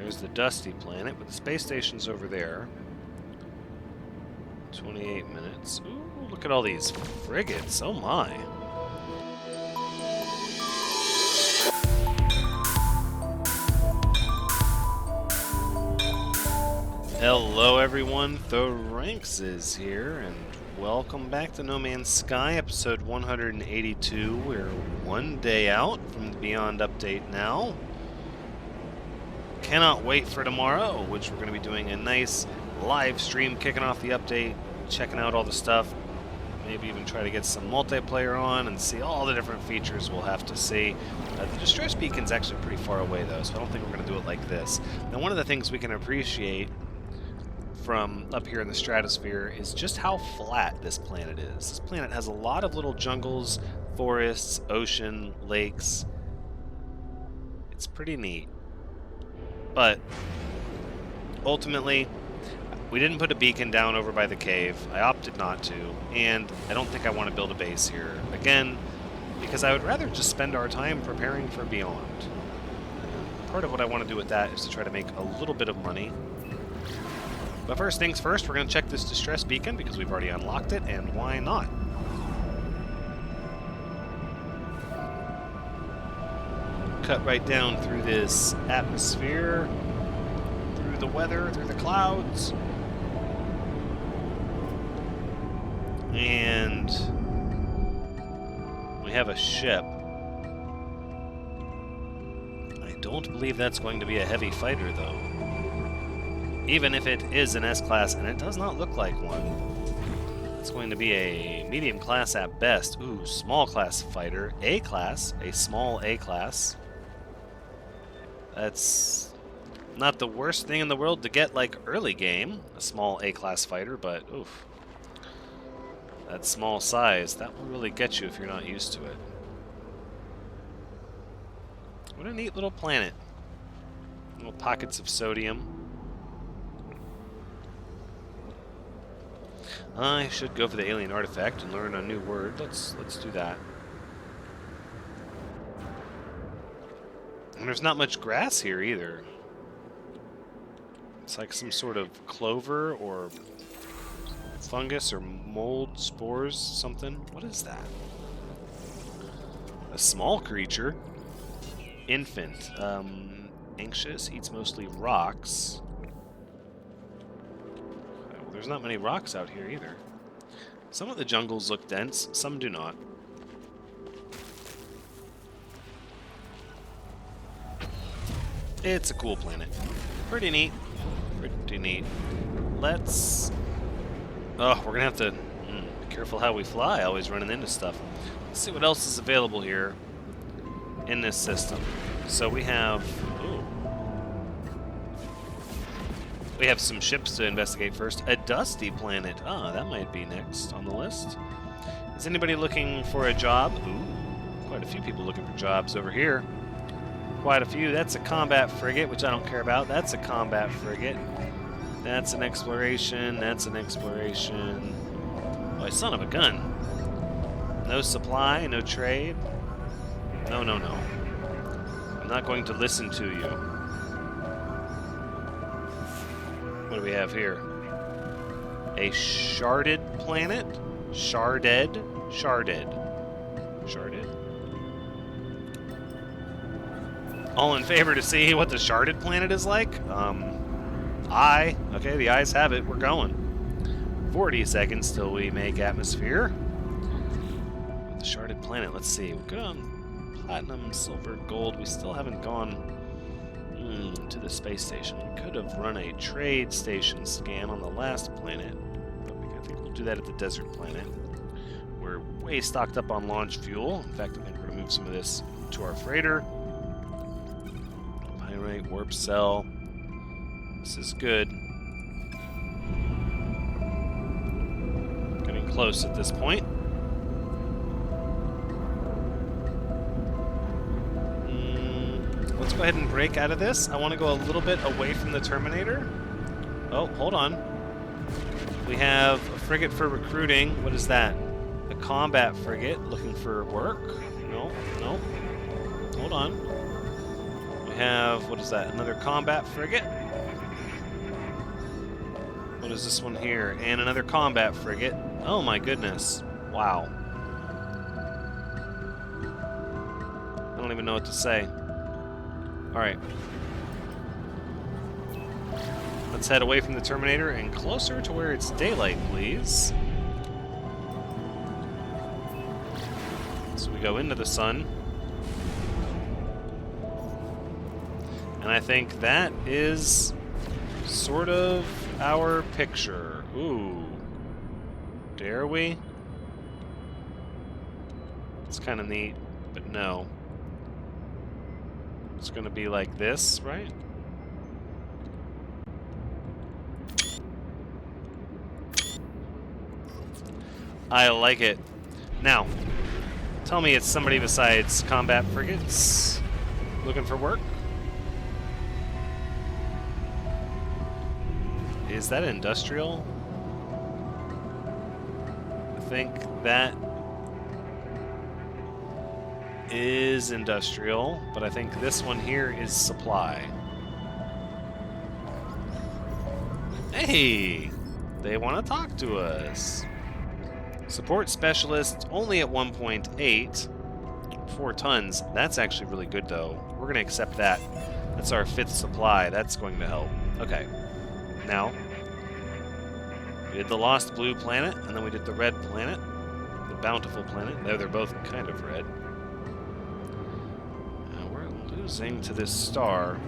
There's the dusty planet, but the space station's over there. 28 minutes. Ooh, look at all these frigates. Oh my. Hello everyone, Thranxes here, and welcome back to No Man's Sky, episode 182. We're one day out from the Beyond update now. Cannot wait for tomorrow, which we're going to be doing a nice live stream, kicking off the update, checking out all the stuff, maybe even try to get some multiplayer on and see all the different features we'll have to see. The distress beacon's actually pretty far away though, so I don't think we're going to do it like this. Now, one of the things we can appreciate from up here in the stratosphere is just how flat this planet is. This planet has a lot of little jungles, forests, ocean, lakes. It's pretty neat. But ultimately, we didn't put a beacon down over by the cave. I opted not to, and I don't think I want to build a base here. Again, because I would rather just spend our time preparing for Beyond. Part of what I want to do with that is to try to make a little bit of money. But first things first, we're going to check this distress beacon because we've already unlocked it, and why not? Cut right down through this atmosphere, through the weather, through the clouds. And we have a ship. I don't believe that's going to be a heavy fighter, though. Even if it is an S-class, and it does not look like one. It's going to be a medium class at best. Ooh, small class fighter. A-class, a small A-class. That's not the worst thing in the world to get, like, early game, a small A-class fighter, but, oof. That small size, that will really get you if you're not used to it. What a neat little planet. Little pockets of sodium. I should go for the alien artifact and learn a new word. Let's do that. And there's not much grass here either. It's like some sort of clover or fungus or mold, spores, something. What is that? A small creature. Infant. Anxious, eats mostly rocks. Well, there's not many rocks out here either. Some of the jungles look dense, some do not. It's a cool planet. Pretty neat. Pretty neat. Let's... Oh, we're gonna have to be careful how we fly, always running into stuff. Let's see what else is available here in this system. So we have... Ooh. We have some ships to investigate first. A dusty planet. Ah, that might be next on the list. Is anybody looking for a job? Ooh, quite a few people looking for jobs over here. Quite a few. That's a combat frigate, which I don't care about. That's a combat frigate. That's an exploration. That's an exploration. Oh, son of a gun. No supply, no trade. No, no, no. I'm not going to listen to you. What do we have here? A sharded planet? Sharded? Sharded. Sharded. All in favor to see what the sharded planet is like? Okay, the eyes have it. We're going. 40 seconds till we make atmosphere. The sharded planet, let's see. We're good on platinum, silver, gold. We still haven't gone to the space station. We could have run a trade station scan on the last planet, but I think we'll do that at the desert planet. We're way stocked up on launch fuel. In fact, I think we're going to move some of this to our freighter. Pyrite, warp cell. This is good. Getting close at this point. Let's go ahead and break out of this. I want to go a little bit away from the Terminator. Oh, hold on. We have a frigate for recruiting. What is that? A combat frigate looking for work? No, no. Hold on. We have, what is that, another combat frigate? What is this one here? And another combat frigate. Oh my goodness. Wow. I don't even know what to say. Alright. Let's head away from the Terminator and closer to where it's daylight, please. So we go into the sun. And I think that is sort of our picture. Ooh. Dare we? It's kind of neat, but no. It's going to be like this, right? I like it. Now, tell me it's somebody besides combat frigates looking for work? Is that industrial? I think that is industrial, but I think this one here is supply. Hey! They want to talk to us. Support specialist only at 1.8. 4 tons. That's actually really good, though. We're going to accept that. That's our 5th supply. That's going to help. Okay. Now, we did the Lost Blue planet, and then we did the Red planet. The Bountiful planet. They're both kind of red. Now, we're losing to this star.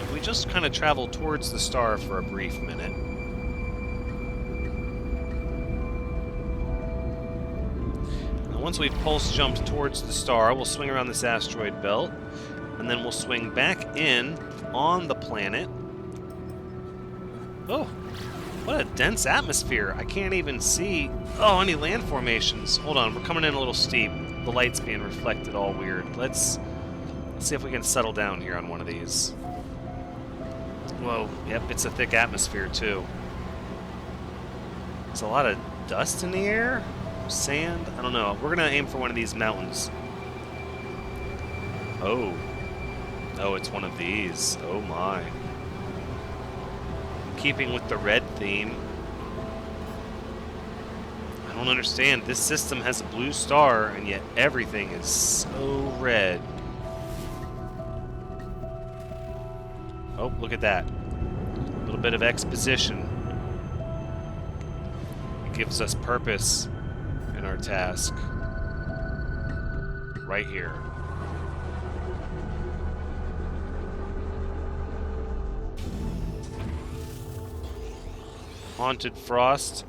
If we just kind of travel towards the star for a brief minute. Once we've pulse jumped towards the star, we'll swing around this asteroid belt, and then we'll swing back in on the planet. Oh, what a dense atmosphere. I can't even see, any land formations. Hold on, we're coming in a little steep. The light's being reflected all weird. Let's see if we can settle down here on one of these. Whoa, yep, it's a thick atmosphere too. There's a lot of dust in the air. Sand? I don't know. We're going to aim for one of these mountains. Oh. Oh, it's one of these. Oh my. Keeping with the red theme. I don't understand. This system has a blue star, and yet everything is so red. Oh, look at that. A little bit of exposition. It gives us purpose in our task. Right here. Haunted frost.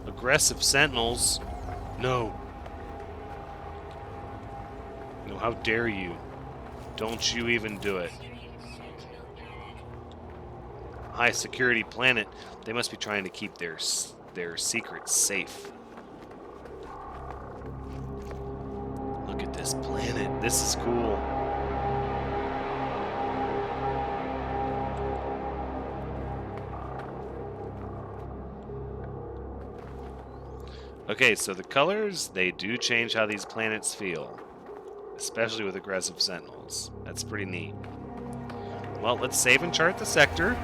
Aggressive sentinels. No. No, how dare you? Don't you even do it. High security planet. They must be trying to keep their secrets safe. Look at this planet. This is cool. Okay, so the colors, they do change how these planets feel. Especially with aggressive sentinels. That's pretty neat. Well, let's save and chart the sector,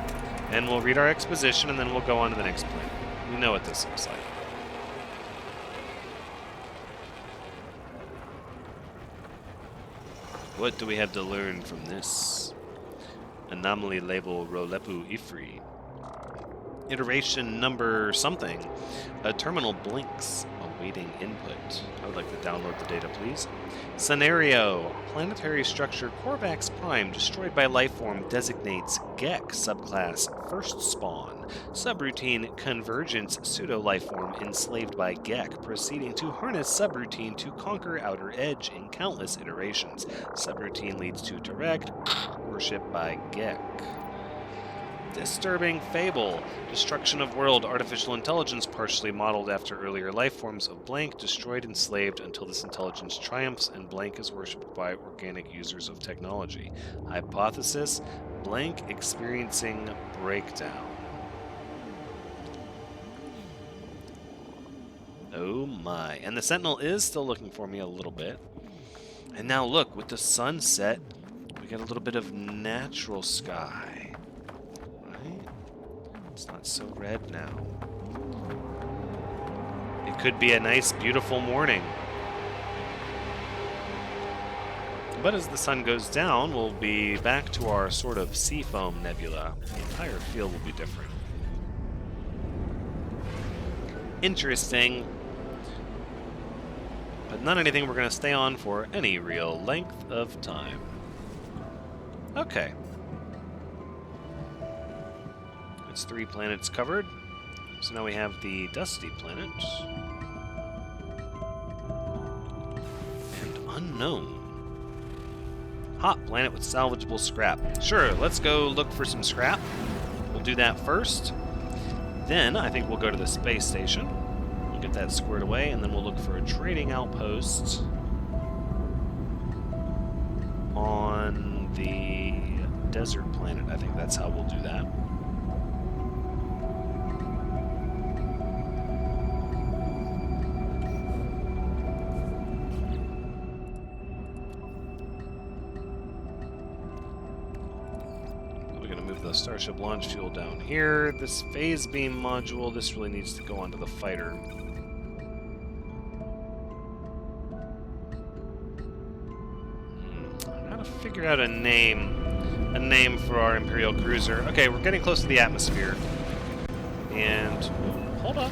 and we'll read our exposition, and then we'll go on to the next planet. We know what this looks like. What do we have to learn from this? Anomaly label Rolepu Ifri. Iteration number something. A terminal blinks, awaiting input. I would like to download the data, please. Scenario. Planetary structure Corvax Prime destroyed by Lifeform designates Gek subclass first spawn. Subroutine Convergence pseudo-lifeform enslaved by Gek, proceeding to harness subroutine to conquer outer edge in countless iterations. Subroutine leads to direct worship by Gek. Disturbing fable. Destruction of world. Artificial intelligence partially modeled after earlier life forms of Blank, destroyed, enslaved until this intelligence triumphs and Blank is worshipped by organic users of technology. Hypothesis. Blank experiencing breakdown. Oh my. And the Sentinel is still looking for me a little bit. And now look, with the sunset, we we get a little bit of natural sky. Right? It's not so red now. It could be a nice, beautiful morning. But as the sun goes down, we'll be back to our sort of seafoam nebula. The entire field will be different. Interesting. But not anything we're going to stay on for any real length of time. Okay. It's 3 planets covered. So now we have the dusty planet. And unknown. Hot planet with salvageable scrap. Sure, let's go look for some scrap. We'll do that first. Then I think we'll go to the space station. We'll get that squared away, and then we'll look for a trading outpost on the desert planet. I think that's how we'll do that. The Starship launch fuel down here. This phase beam module, this really needs to go onto the fighter. I gotta figure out a name for our Imperial cruiser. Okay, we're getting close to the atmosphere. And hold on.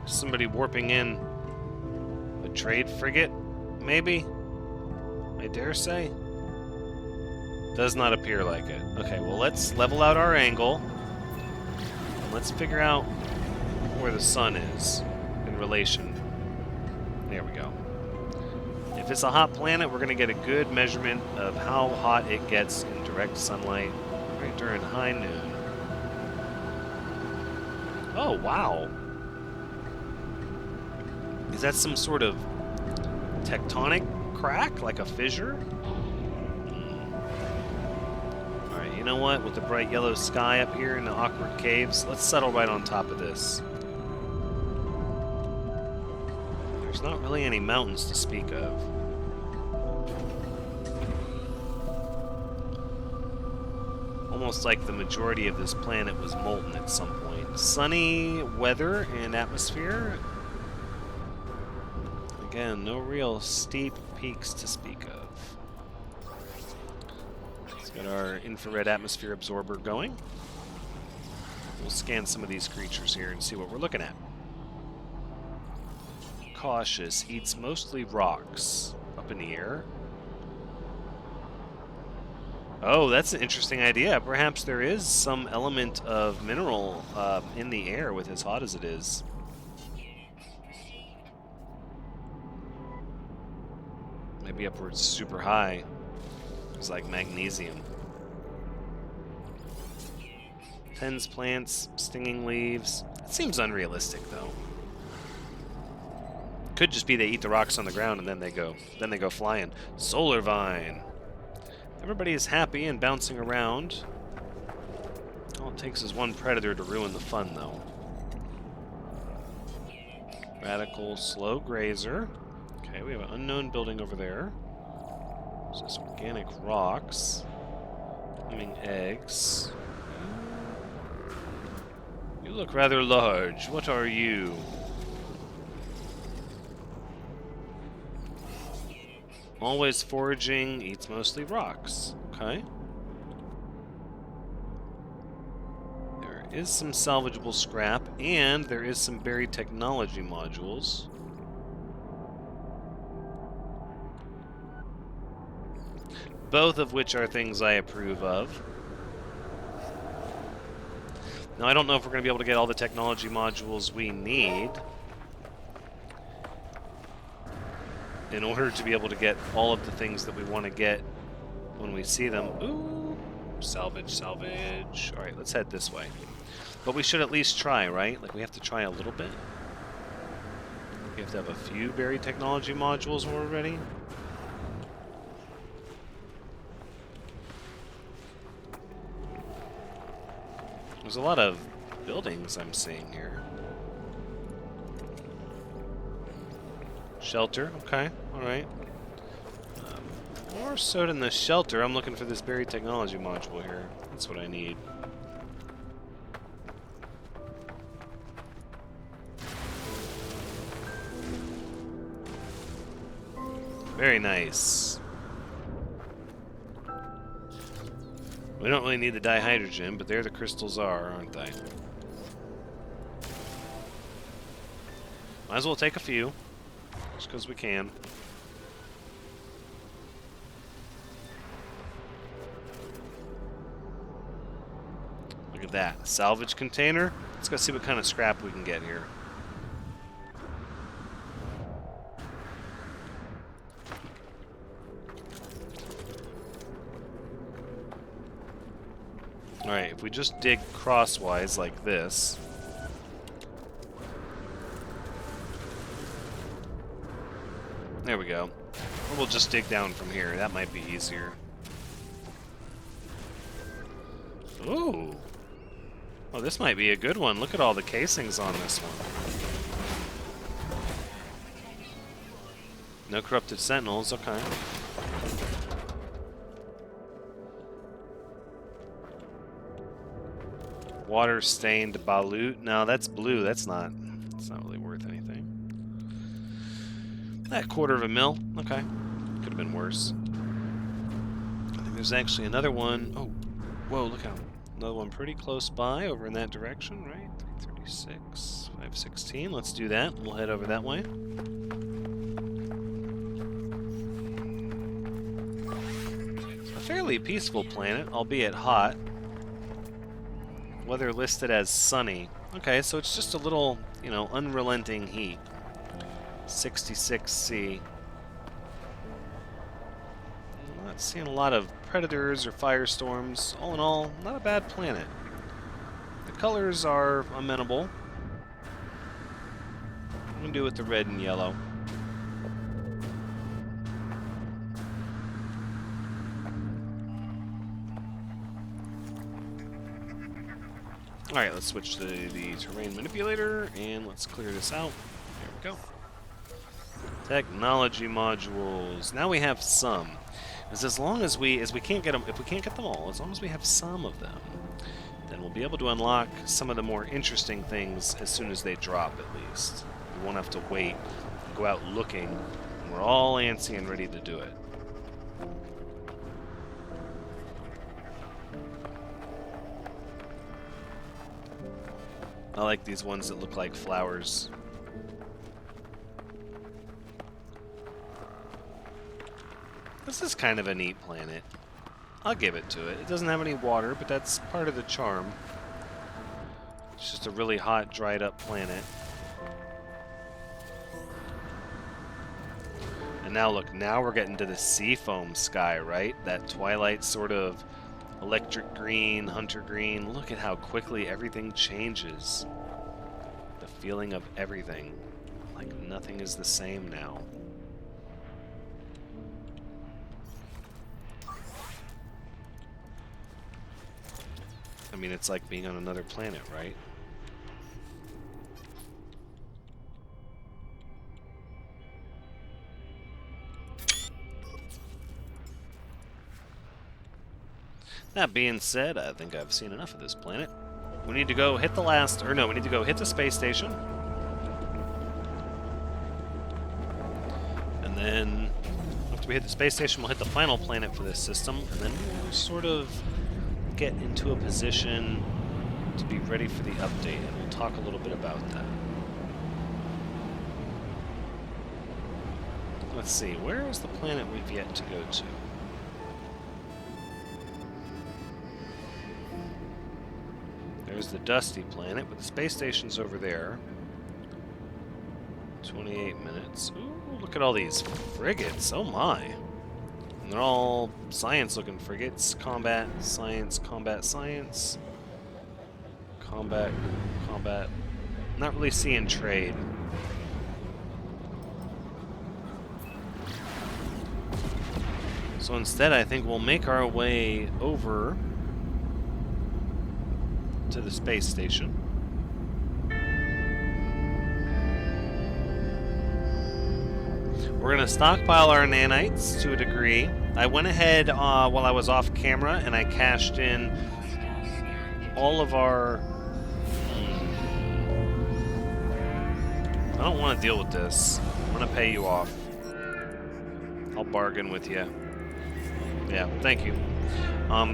Somebody warping in a trade frigate, maybe? I dare say? Does not appear like it. Okay, well, let's level out our angle. And let's figure out where the sun is in relation. There we go. If it's a hot planet, we're going to get a good measurement of how hot it gets in direct sunlight right during high noon. Oh, wow. Is that some sort of tectonic crack, like a fissure? Alright, you know what? With the bright yellow sky up here in the awkward caves, let's settle right on top of this. There's not really any mountains to speak of. Almost like the majority of this planet was molten at some point. Sunny weather and atmosphere. Again, no real steep peaks to speak of. Let's get our infrared atmosphere absorber going. We'll scan some of these creatures here and see what we're looking at. Cautious, eats mostly rocks. Up in the air. Oh, that's an interesting idea. Perhaps there is some element of mineral in the air with as hot as it is. Maybe upwards super high. It's like magnesium. Tends plants, stinging leaves. It seems unrealistic, though. Could just be they eat the rocks on the ground and then they go flying. Solar vine. Everybody is happy and bouncing around. All it takes is one predator to ruin the fun, though. Radical slow grazer. Okay, we have an unknown building over there. There's this organic rocks. Humming eggs. You look rather large. What are you? Always foraging, eats mostly rocks. Okay. There is some salvageable scrap, and there is some buried technology modules. Both of which are things I approve of. Now, I don't know if we're going to be able to get all the technology modules we need in order to be able to get all of the things that we want to get when we see them. Ooh, salvage, salvage. All right, let's head this way. But we should at least try, right? Like, we have to try a little bit. We have to have a few buried technology modules when we're ready. There's a lot of buildings I'm seeing here. Shelter. Okay. All right. More so than the shelter, I'm looking for this buried technology module here. That's what I need. Very nice. We don't really need the dihydrogen, but there the crystals are, aren't they? Might as well take a few, just because we can. Look at that. Salvage container. Let's go see what kind of scrap we can get here. Alright, if we just dig crosswise like this. There we go. Or we'll just dig down from here. That might be easier. Ooh. Oh, this might be a good one. Look at all the casings on this one. No corrupted sentinels. Okay. Water-stained balut. No, that's blue. That's not really worth anything. That $250,000. Okay. Could have been worse. I think there's actually another one. Oh, whoa, look out. Another one pretty close by over in that direction, right? 336, 516. Let's do that. We'll head over that way. A fairly peaceful planet, albeit hot. Weather listed as sunny. Okay, so it's just a little, unrelenting heat. 66C. I'm not seeing a lot of predators or firestorms. All in all, not a bad planet. The colors are amenable. We can do with the red and yellow. Alright, let's switch to the terrain manipulator, and let's clear this out. There we go. Technology modules. Now we have some. As long as we can't get them, if we can't get them all, as long as we have some of them, then we'll be able to unlock some of the more interesting things as soon as they drop, at least. We won't have to wait, go out looking, and we're all antsy and ready to do it. I like these ones that look like flowers. This is kind of a neat planet. I'll give it to it. It doesn't have any water, but that's part of the charm. It's just a really hot, dried up planet. And now look, now we're getting to the seafoam sky, right? That twilight sort of electric green, hunter green. Look at how quickly everything changes. The feeling of everything. Like nothing is the same now. I mean, it's like being on another planet, right? That being said, I think I've seen enough of this planet. We need to go hit the last, or no, we need to go hit the space station. And then, after we hit the space station, we'll hit the final planet for this system, and then we'll sort of get into a position to be ready for the update, and we'll talk a little bit about that. Let's see, where is the planet we've yet to go to? There's the dusty planet, but the space station's over there. 28 minutes. Ooh, look at all these frigates. Oh my. And they're all science-looking frigates. Combat, science, combat, science. Combat, combat. Not really seeing trade. So instead, I think we'll make our way over to the space station. We're going to stockpile our nanites to a degree. I went ahead while I was off camera and I cashed in all of our... I don't want to deal with this. I'm going to pay you off. I'll bargain with you. Yeah, thank you. I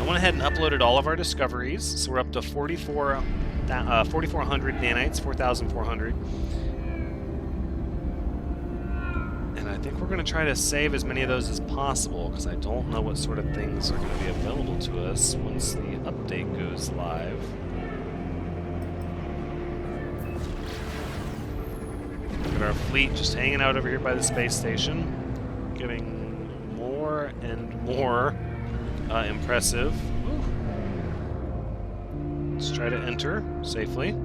went ahead and uploaded all of our discoveries, so we're up to 4,400 nanites, 4,400. And I think we're going to try to save as many of those as possible, because I don't know what sort of things are going to be available to us once the update goes live. Look at our fleet just hanging out over here by the space station, getting more and more impressive. Woo. Let's try to enter safely.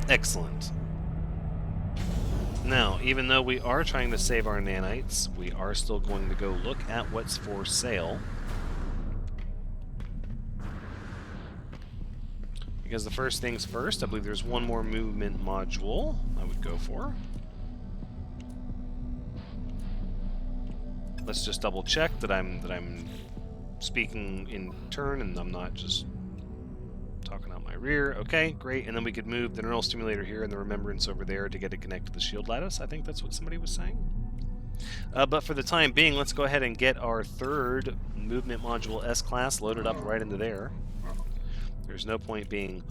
Excellent. Now, even though we are trying to save our nanites, we are still going to go look at what's for sale. Because the first things first, I believe there's one more movement module I would go for. Let's just double check that I'm speaking in turn and I'm not just talking out my rear. Okay, great. And then we could move the neural stimulator here and the remembrance over there to get it connected to the shield lattice. I think that's what somebody was saying. But for the time being, let's go ahead and get our third movement module S-Class loaded up right into there. There's no point being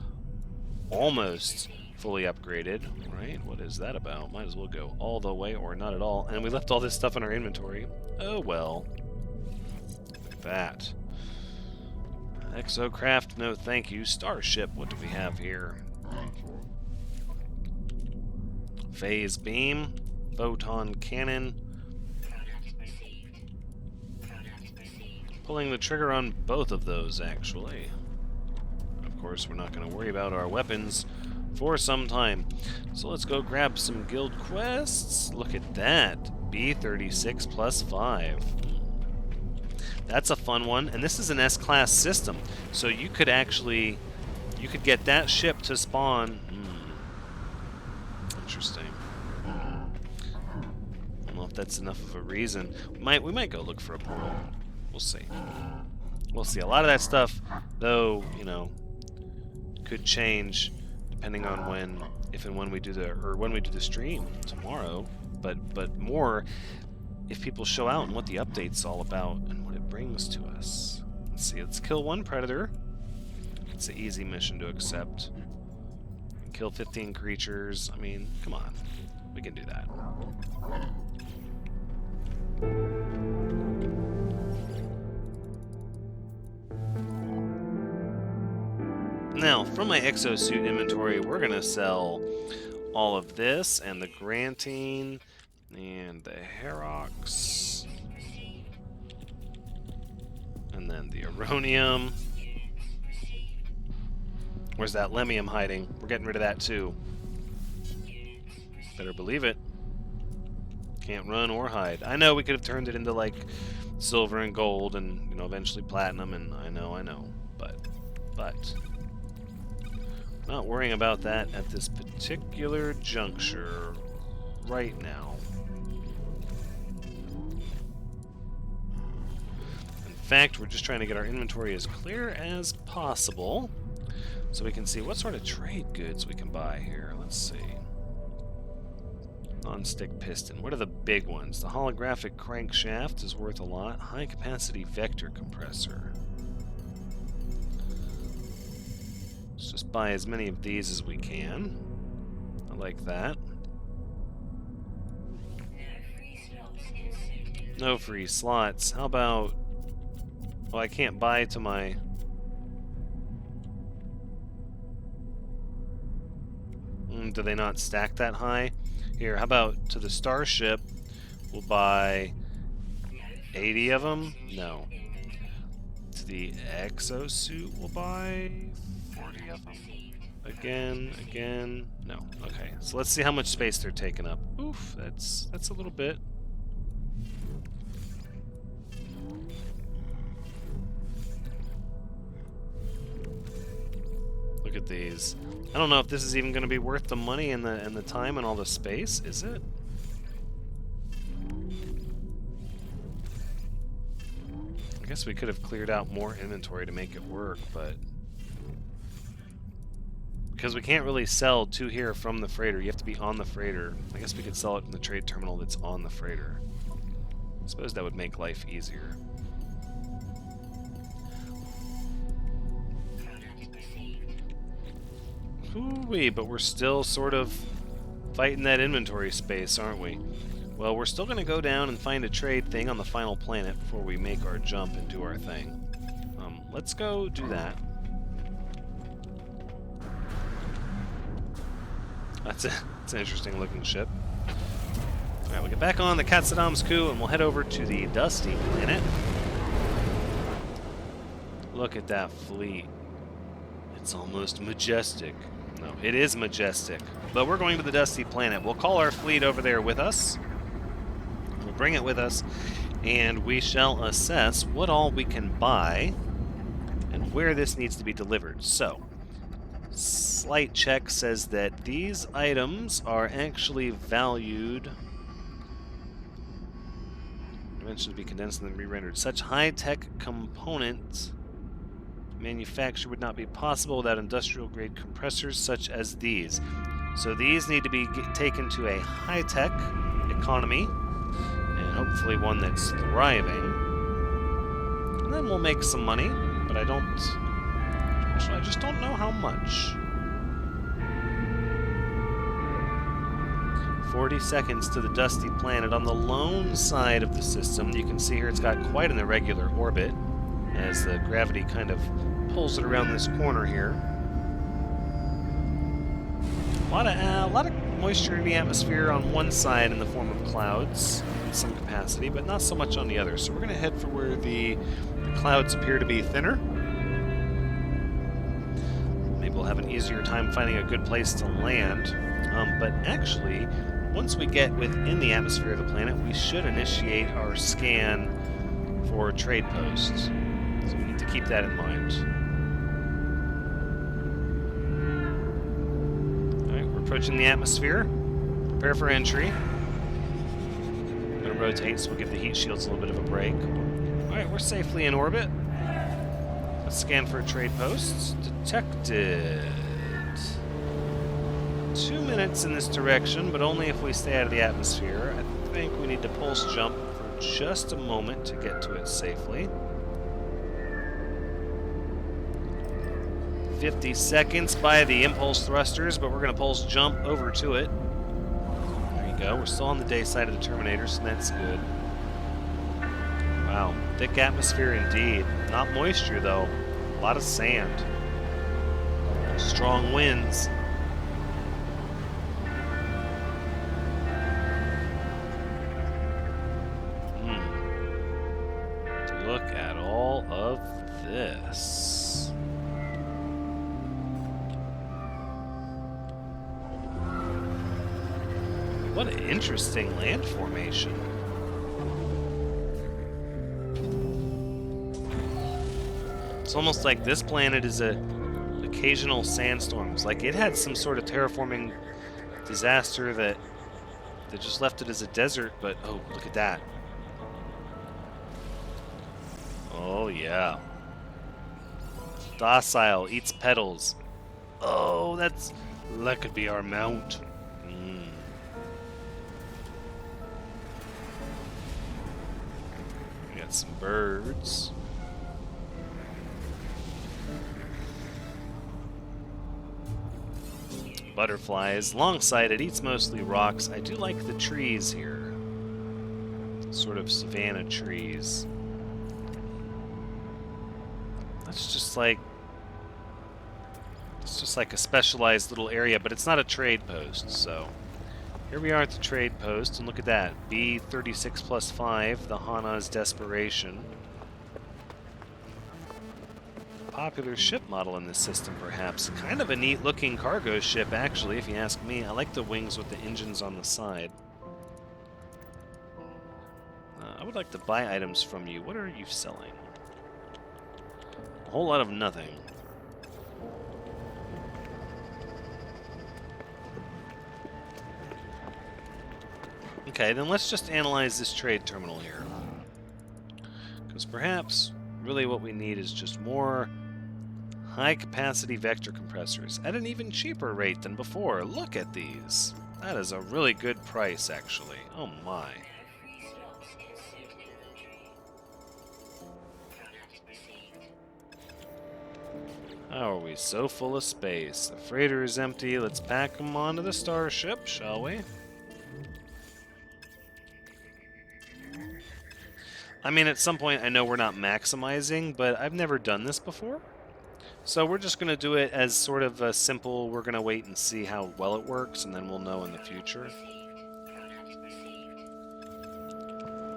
almost fully upgraded, right? What is that about? Might as well go all the way or not at all. And we left all this stuff in our inventory. Oh well. Look at that. Exocraft, no thank you. Starship, what do we have here? Phase beam, photon cannon. Pulling the trigger on both of those, actually. Of course, we're not going to worry about our weapons for some time. So let's go grab some guild quests. Look at that. B36 plus 5. That's a fun one. And this is an S-Class system. So you could actually... you could get that ship to spawn... Interesting. I don't know if that's enough of a reason. We might go look for a portal. We'll see. We'll see. A lot of that stuff, though, you know, could change depending on when, if and when we do the stream tomorrow. But more if people show out and what the update's all about and what it brings to us. Let's see. Let's kill one predator. It's an easy mission to accept. Kill 15 creatures. I mean, come on. We can do that. Now, from my exosuit inventory, we're going to sell all of this, and the Grantine, and the Herox, and then the Aronium. Where's that Lemium hiding? We're getting rid of that, too. Better believe it. Can't run or hide. I know we could have turned it into, like, silver and gold and, you know, eventually platinum, and I know. But... not worrying about that at this particular juncture right now. In fact, we're just trying to get our inventory as clear as possible so we can see what sort of trade goods we can buy here. Let's see. Non-stick piston. What are the big ones? The holographic crankshaft is worth a lot. High-capacity vector compressor. Let's just buy as many of these as we can. I like that. No free slots. How about... well, I can't buy to my... do they not stack that high? Here, how about to the Starship, we'll buy 80 of them? No. To the Exosuit, we'll buy 40 of them. Again, no. Okay, so let's see how much space they're taking up. Oof, that's a little bit. at these. I don't know if this is even going to be worth the money and the time and all the space. Is it? I guess we could have cleared out more inventory to make it work, but because we can't really sell to here from the freighter, you have to be on the freighter. I guess we could sell it in the trade terminal that's on the freighter. I suppose that would make life easier. Ooh-wee, but we're still sort of fighting that inventory space, aren't we? Well, we're still going to go down and find a trade thing on the final planet before we make our jump and do our thing. Let's go do that. That's an interesting looking ship. Alright, we'll get back on the Katsadamsku and we'll head over to the Dusty planet. Look at that fleet. It's almost majestic. No, it is majestic. But we're going to the Dusty planet. We'll call our fleet over there with us. We'll bring it with us, and we shall assess what all we can buy and where this needs to be delivered. So, slight check says that these items are actually valued. Eventually be condensed and then re-rendered. Such high-tech components manufacture would not be possible without industrial-grade compressors such as these. So these need to be taken to a high-tech economy, and hopefully one that's thriving. And then we'll make some money, but I just don't know how much. 40 seconds to the Dusty planet on the lone side of the system. You can see here it's got quite an irregular orbit as the gravity kind of pulls it around this corner here. A lot of moisture in the atmosphere on one side in the form of clouds in some capacity, but not so much on the other. So we're going to head for where the clouds appear to be thinner. Maybe we'll have an easier time finding a good place to land. But actually, once we get within the atmosphere of the planet, we should initiate our scan for trade posts. So we need to keep that in mind. Alright, we're approaching the atmosphere. Prepare for entry. I'm going to rotate so we'll give the heat shields a little bit of a break. Alright, we're safely in orbit. Let's scan for trade posts. Detected. 2 minutes in this direction, but only if we stay out of the atmosphere. I think we need to pulse jump for just a moment to get to it safely. 50 seconds by the impulse thrusters, but we're going to pulse jump over to it. There you go. We're still on the day side of the Terminator, so that's good. Wow. Thick atmosphere indeed. Not moisture, though. A lot of sand. Strong winds. Look at all of this. What an interesting land formation. It's almost like this planet is occasional sandstorms. Like it had some sort of terraforming disaster that just left it as a desert, but oh, look at that. Oh, yeah. Docile, eats petals. Oh, that could be our mount. We got some birds. Butterflies. Long-sighted, it eats mostly rocks. I do like the trees here. Sort of savanna trees. It's just like a specialized little area, but it's not a trade post. So here we are at the trade post, and look at that, B36 plus 5, the Hana's Desperation. Popular ship model in this system, perhaps. Kind of a neat-looking cargo ship, actually, if you ask me. I like the wings with the engines on the side. I would like to buy items from you. What are you selling? A whole lot of nothing. Okay, then let's just analyze this trade terminal here. Because perhaps, really what we need is just more high-capacity vector compressors at an even cheaper rate than before. Look at these. That is a really good price, actually. Oh my. How are we so full of space? The freighter is empty. Let's pack them onto the starship, shall we? I mean, at some point, I know we're not maximizing, but I've never done this before. So we're just going to do it as sort of a simple, we're going to wait and see how well it works, and then we'll know in the future.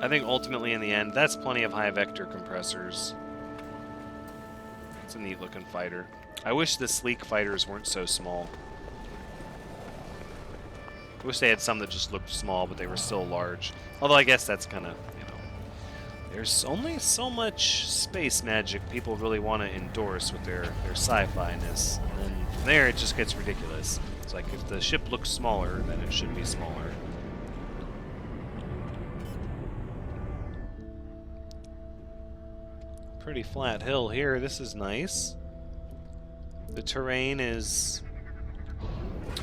I think ultimately in the end, that's plenty of high vector compressors. It's a neat looking fighter. I wish the sleek fighters weren't so small. I wish they had some that just looked small, but they were still large. Although I guess that's kind of, you know, there's only so much space magic people really want to endorse with their sci-fi-ness. And then from there, it just gets ridiculous. It's like if the ship looks smaller, then it should be smaller. Pretty flat hill here. This is nice. The terrain is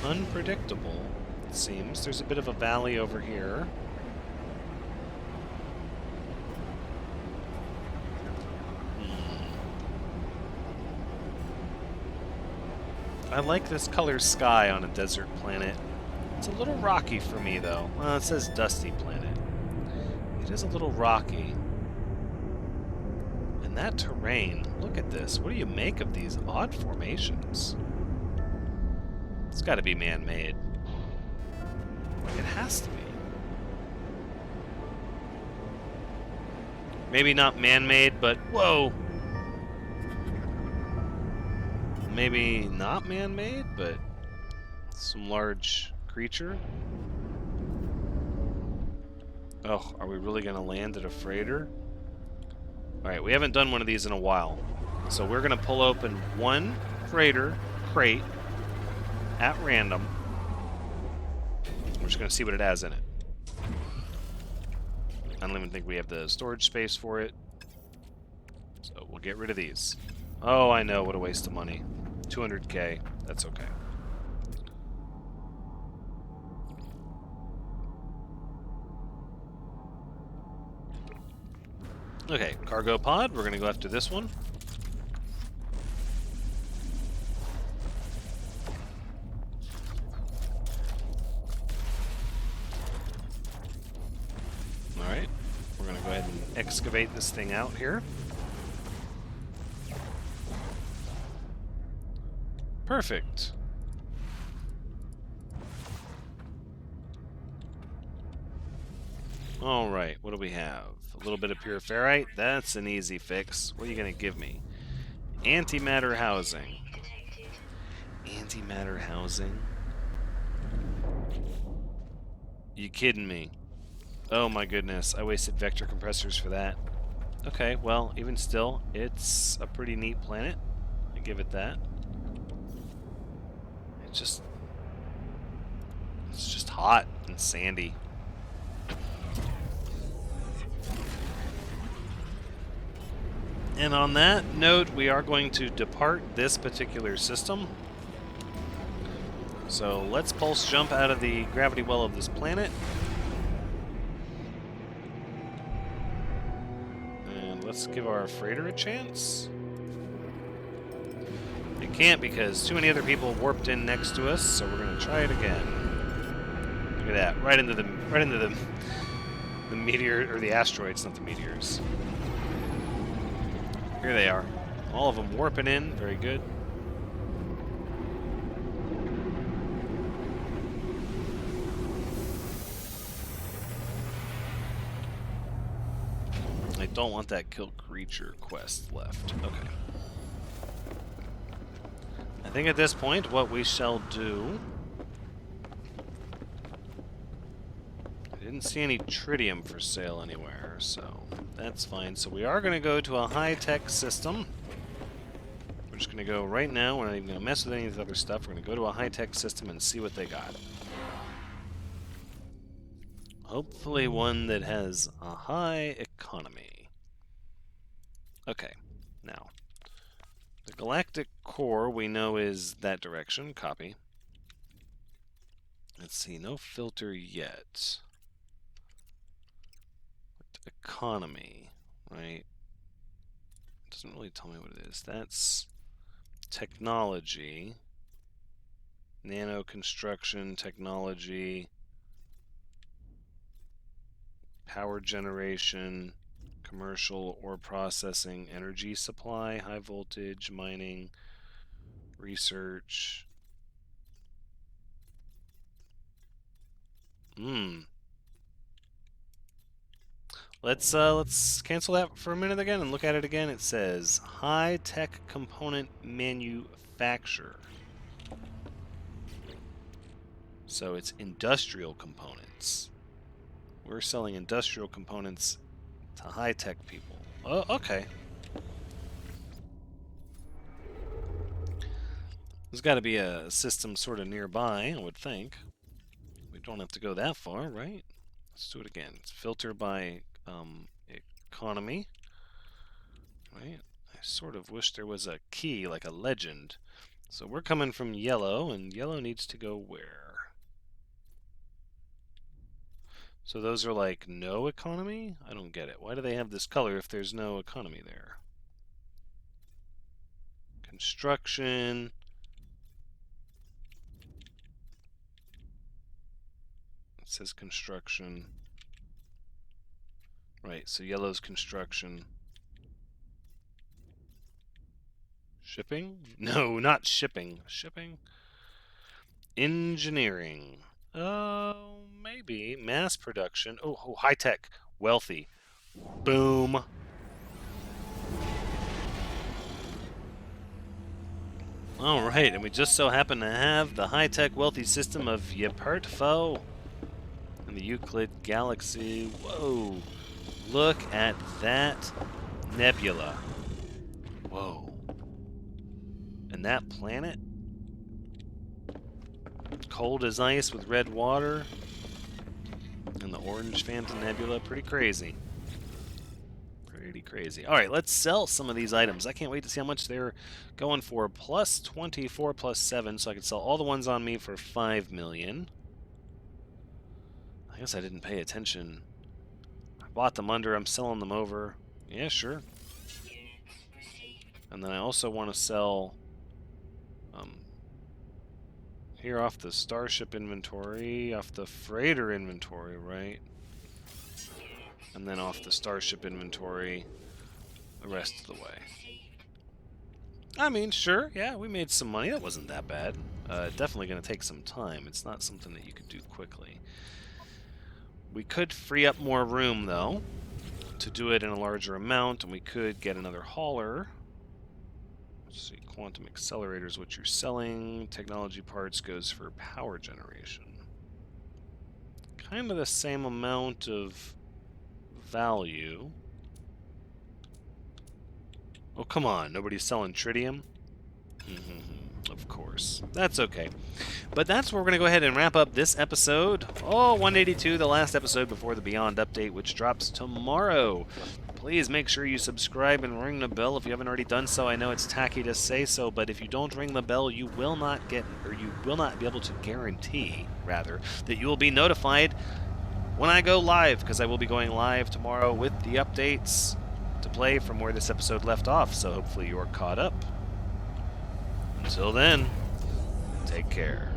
unpredictable, it seems. There's a bit of a valley over here. I like this color sky on a desert planet. It's a little rocky for me, though. Well, it says dusty planet. It is a little rocky. And that terrain, look at this. What do you make of these odd formations? It's got to be man-made. It has to be. Maybe not man-made, but whoa! Maybe not man-made, but some large creature. Oh, are we really going to land at a freighter? Alright, we haven't done one of these in a while. So we're going to pull open one freighter crate at random. We're just going to see what it has in it. I don't even think we have the storage space for it. So we'll get rid of these. Oh, I know, what a waste of money. 200K. That's okay. Okay, cargo pod. We're going to go after this one. Alright, we're going to go ahead and excavate this thing out here. Perfect. Alright, what do we have? A little bit of pure ferrite. That's an easy fix. What are you going to give me? Antimatter housing. Antimatter housing? You kidding me? Oh my goodness, I wasted vector compressors for that. Okay, well, even still, it's a pretty neat planet. I give it that. It's just hot and sandy. And on that note, we are going to depart this particular system. So let's pulse jump out of the gravity well of this planet. And let's give our freighter a chance. It can't because too many other people warped in next to us, so we're going to try it again. Look at that, right into the meteor, or the asteroids, not the meteors. Here they are. All of them warping in. Very good. I don't want that kill creature quest left. Okay. I think at this point, what we shall do... I didn't see any tritium for sale anywhere, so that's fine. So we are going to go to a high-tech system. We're just going to go right now. We're not even going to mess with any of the other stuff. We're going to go to a high-tech system and see what they got. Hopefully one that has a high economy. Okay, now. The galactic core we know is that direction. Copy. Let's see, no filter yet. Economy, right? Doesn't really tell me what it is. That's technology. Nano construction technology. Power generation. Commercial ore processing. Energy supply. High voltage mining. Research. Let's cancel that for a minute again and look at it again. It says high-tech component manufacture. So it's industrial components. We're selling industrial components to high-tech people. Oh, okay. There's got to be a system sort of nearby, I would think. We don't have to go that far, right? Let's do it again. It's filter by economy. Right? I sort of wish there was a key, like a legend. So we're coming from yellow, and yellow needs to go where? So those are like no economy? I don't get it. Why do they have this color if there's no economy there? Construction. It says construction. Right, so yellow's construction. Shipping? No, not shipping. Shipping? Engineering. Oh, maybe. Mass production. Oh, high tech. Wealthy. Boom. Alright, and we just so happen to have the high tech wealthy system of Yepertfo in the Euclid Galaxy. Whoa. Look at that nebula. Whoa. And that planet? Cold as ice with red water. And the orange Phantom Nebula. Pretty crazy. Pretty crazy. Alright, let's sell some of these items. I can't wait to see how much they're going for. Plus 24 plus 7, so I can sell all the ones on me for 5 million. I guess I didn't pay attention. I bought them under, I'm selling them over. Yeah, sure. And then I also want to sell here off the starship inventory, off the freighter inventory, right? And then off the starship inventory the rest of the way. I mean, sure, yeah, we made some money. That wasn't that bad. Definitely going to take some time. It's not something that you could do quickly. We could free up more room, though, to do it in a larger amount, and we could get another hauler. Let's see, quantum accelerators, what you're selling. Technology parts goes for power generation. Kind of the same amount of value. Oh, come on. Nobody's selling tritium? Of course. That's okay. But that's where we're going to go ahead and wrap up this episode. Oh, 182, the last episode before the Beyond update, which drops tomorrow. Please make sure you subscribe and ring the bell if you haven't already done so. I know it's tacky to say so, but if you don't ring the bell, you will not get, or you will not be able to guarantee, rather, that you will be notified when I go live, because I will be going live tomorrow with the updates to play from where this episode left off, so hopefully you're caught up. Until then, take care.